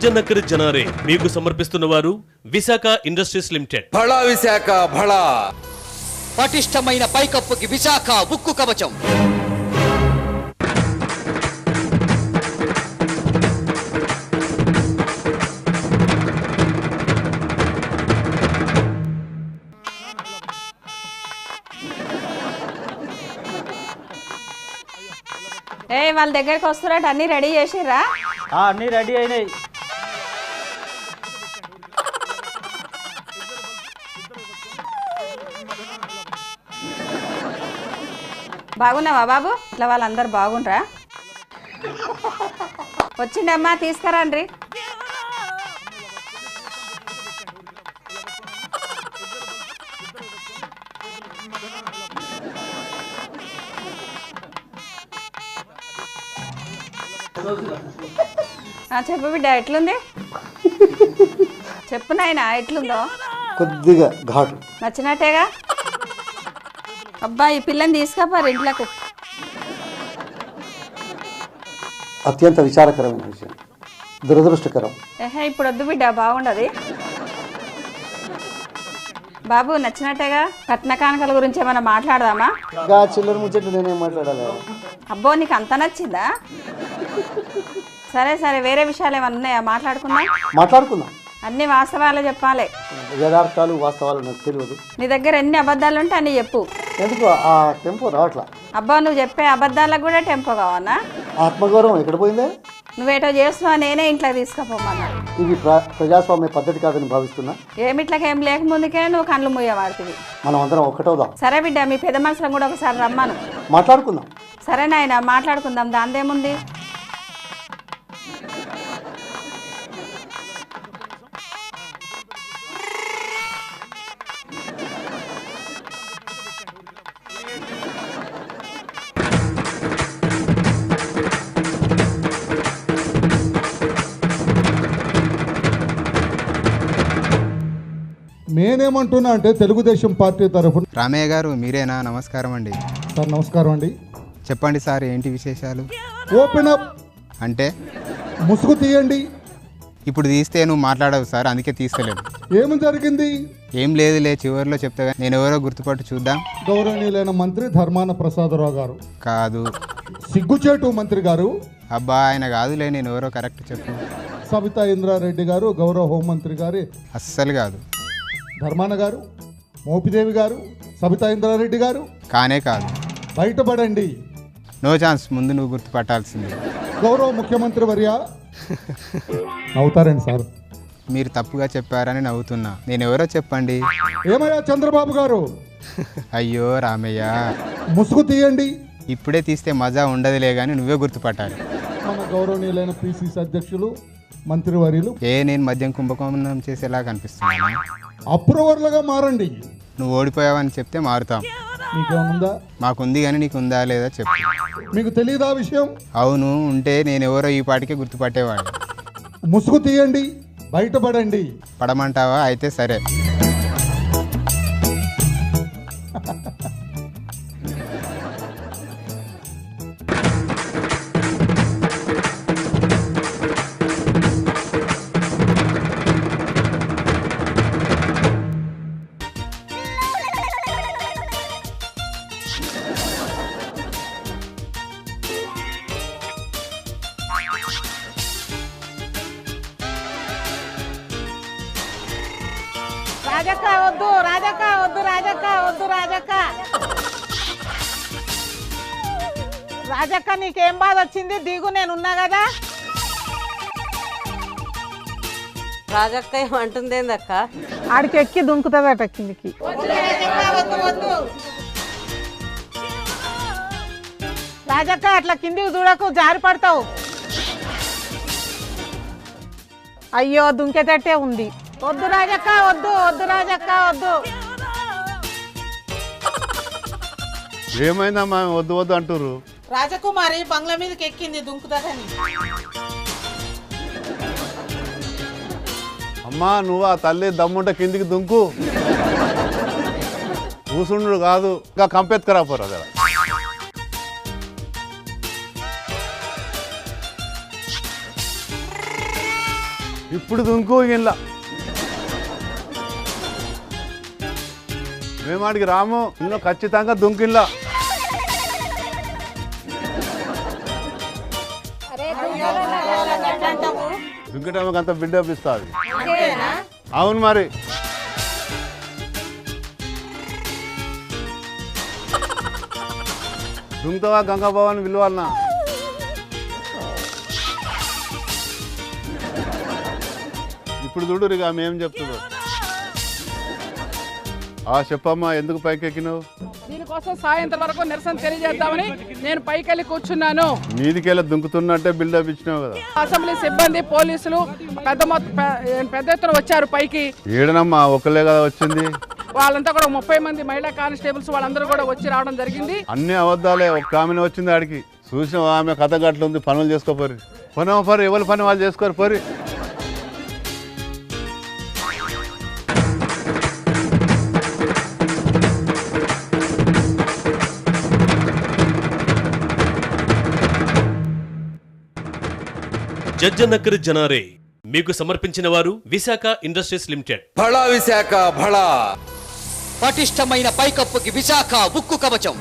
జనకరి జనారే మీకు సమర్పిస్తున్న వారు విశాఖ ఇండస్ట్రీస్ లిమిటెడ్. భళా విశాఖ భళా. పటిష్టమైన పైకప్పుకి విశాఖ ఉక్కు కవచం. వాళ్ళ దగ్గరికి వస్తున్నట్టు అన్ని రెడీ చేసిర్రా? అన్నీ రెడీ అయినాయి. బాగున్నావా బాబు? ఇట్లా వాళ్ళందరూ బాగుండ్రా? వచ్చిండమ్మా, తీసుకురండి. చెప్పు బిడ్డ, ఎట్లుంది? చెప్పు నాయనా, ఎట్లుందో? కొద్దిగా ఘాటు. నచ్చినట్టేగా? అబ్బా, ఈ పిల్లని తీసుకపోరు ఇంట్లోకి. అత్యంత విచారకరమైన విషయం, దురదృష్టకరం. ఇప్పుడు వద్దు బిడ్డ, బాగుండదు. బాబు నచ్చినట్టేగా? కట్న కానుకల గురించి ఏమైనా మాట్లాడదామా? చిల్లర ముచ్చట్లు నేనేం మాట్లాడాలి? అబ్బో, నీకు అంత నచ్చిందా? సరే సరే, వేరే విషయాలు ఏమైనా ఉన్నాయా? మాట్లాడుకుందాం. అన్ని వాస్తవాలే చెప్పాలి. యథార్థాలు వాస్తవాలు నాకు తెలియదు. నీ దగ్గర ఎన్ని అబద్ధాలు ఉంటే అన్ని చెప్పు. ఎందుకు ఆ టెంపో రావట్లా? అబ్బా, నువ్వు చెప్పే అబద్ధాలకు కూడా టెంపో కావన్నా? ఆత్మగౌరవం ఎక్కడ పోయిందే? నువ్వేటో చేస్తున్నావు, నేనే ఇంట్లో తీసుకుపోమన్నా. ఇది ప్రజాస్వామ్య పద్ధతి కాదని భావిస్తున్నా. ఏమిట్లకేం లేకముందుకే నువ్వు కళ్ళు మూయవాడుతుంది. మనం అందరం ఒక్కటవుదాం. సరే బిడ్డ, మీ పెద్ద మనుషులను కూడా ఒకసారి రమ్మను, మాట్లాడుకుందాం. సరే నాయన, మాట్లాడుకుందాం. దాందేముంది? నేనేమంటున్నా అంటే తెలుగుదేశం పార్టీ తరఫున. రామయ్య గారు మీరేనా? నమస్కారం అండి. సార్ నమస్కారం అండి. చెప్పండి సార్, ఏంటి విశేషాలు? ఓపెన్ అప్ అంటే ముసుగు తీయండి. ఇప్పుడు తీస్తే నువ్వు మాట్లాడవు సార్, అందుకే తీస్తలేదు. ఏమి జరిగింది? ఏం లేదులే, చివరిలో చెప్తా. నేను ఎవరో గుర్తుపట్టు చూద్దాం. గౌరవనీయులైన మంత్రి ధర్మాన ప్రసాదరావు గారు. కాదు. సిగ్గుచేటు మంత్రి గారు. అబ్బా, ఆయన కాదులే, నేను ఎవరో కరెక్ట్ చెప్పు. సబితా ఇంద్రారెడ్డి గారు, గౌరవ హోంమంత్రి గారి. అస్సలు కాదు. ధర్మాన గారు, మోపిదేవి గారు, సబితా ఇంద్రారెడ్డి గారు. కానే కాదు. బయటపడండి. నో ఛాన్స్, ముందు నువ్వు గుర్తుపట్టాల్సింది. గౌరవ ముఖ్యమంత్రి వర్య. నవ్వుతారండి సార్. మీరు తప్పుగా చెప్పారని నవ్వుతున్నా. నేను ఎవరో చెప్పండి. ఏమయ్యా చంద్రబాబు గారు? అయ్యో రామయ్య, ముసుగు తీయండి. ఇప్పుడే తీస్తే మజా ఉండదులే కానీ నువ్వే గుర్తుపట్టాలి. మన గౌరవనీయులైన పిసిసి అధ్యక్షులు, మంత్రివర్యులు. నేను మద్యం కుంభకోణం చేసేలా కనిపిస్తున్నాను. అప్రూవర్లుగా మారండి. నువ్వు ఓడిపోయావని చెప్తే మారుతాం. మీకేముందా? మాకుంది కానీ నీకు ఉందా లేదా చెప్పు. మీకు తెలియదా విషయం? అవును, ఉంటే నేను ఎవరో ఈ పాటికే గుర్తుపట్టేవాడు. ముసుగు తీయండి, బయటపడండి. పడమంటావా? అయితే సరే. రాజక్క వద్దు, రాజక్క వద్దు, రాజక్క వద్దు, రాజక్క. రాజక్క, నీకేం బాధ వచ్చింది? దిగు, నేనున్నా కదా. రాజక్క ఏమంటుందేందక్క? ఆడికి ఎక్కి దుంకుతుందట కిందికి. రాజక్క, అట్లా కిందికి చూడకు, జారి పడతావు. అయ్యో, దుంకేటట్టే ఉంది. వద్దు రాజక్క, వద్దు, వద్దు రాజక్క, వద్దు. ఏమైందమ్మా వద్దు వద్దు అంటారు? రాజకుమారి బంగ్లా మీదకి ఎక్కింది, దుంకుతుందని. అమ్మా, నువ్వు ఆ తల్లి దమ్ముంట కిందికి దుంకు. కూసుండు కాదు, ఇంకా కంపెత్తుకురాపోరు కదా. ఇప్పుడు దుంకు ఇలా మేము ఆడికి రాము ఇంకా ఖచ్చితంగా దుంకిల్లా దుంకటం అంత బిల్డప్ ఇస్తుంది అవును మరి దుంకుతావా గంగాబాబు విలువాలనా ఇప్పుడు చూడు ఇక మేం చెప్తుందో చెప్పమ్మా ఎందుకు పైకెక్కినావు దీనికోసం సాయంత్రం వరకు నిరసన తెలియజేద్దామని నేను పైకెళ్ళి కూర్చున్నాను. మీదికెళ్ళి దుంకుతున్నట్టే బిల్డప్ ఇచ్చినావు కదా. అసెంబ్లీ సిబ్బంది పోలీసులు పెద్ద ఎత్తున వచ్చారు పైకి. ఏడనమ్మా ఒకలే కదా వచ్చింది. వాళ్ళంతా కూడా 30 మంది మహిళా కానిస్టేబుల్స్ వాళ్ళందరూ కూడా వచ్చి రావడం జరిగింది. అన్ని అబద్ధాలే. ఒక ఆమె వచ్చింది ఆడికి చూసిన ఆమె కథ గట్ల ఉంది. పనులు చేసుకోపోరు పని ఎవరి పని వాళ్ళు చేసుకోరు పోరి. జజ్జనకర్ జనారే మీకు సమర్పించిన వారు విశాఖ ఇండస్ట్రీస్ లిమిటెడ్. బళా విశాఖ బళా. పటిష్టమైన పైకప్పుకి విశాఖ ఉక్కు కవచం.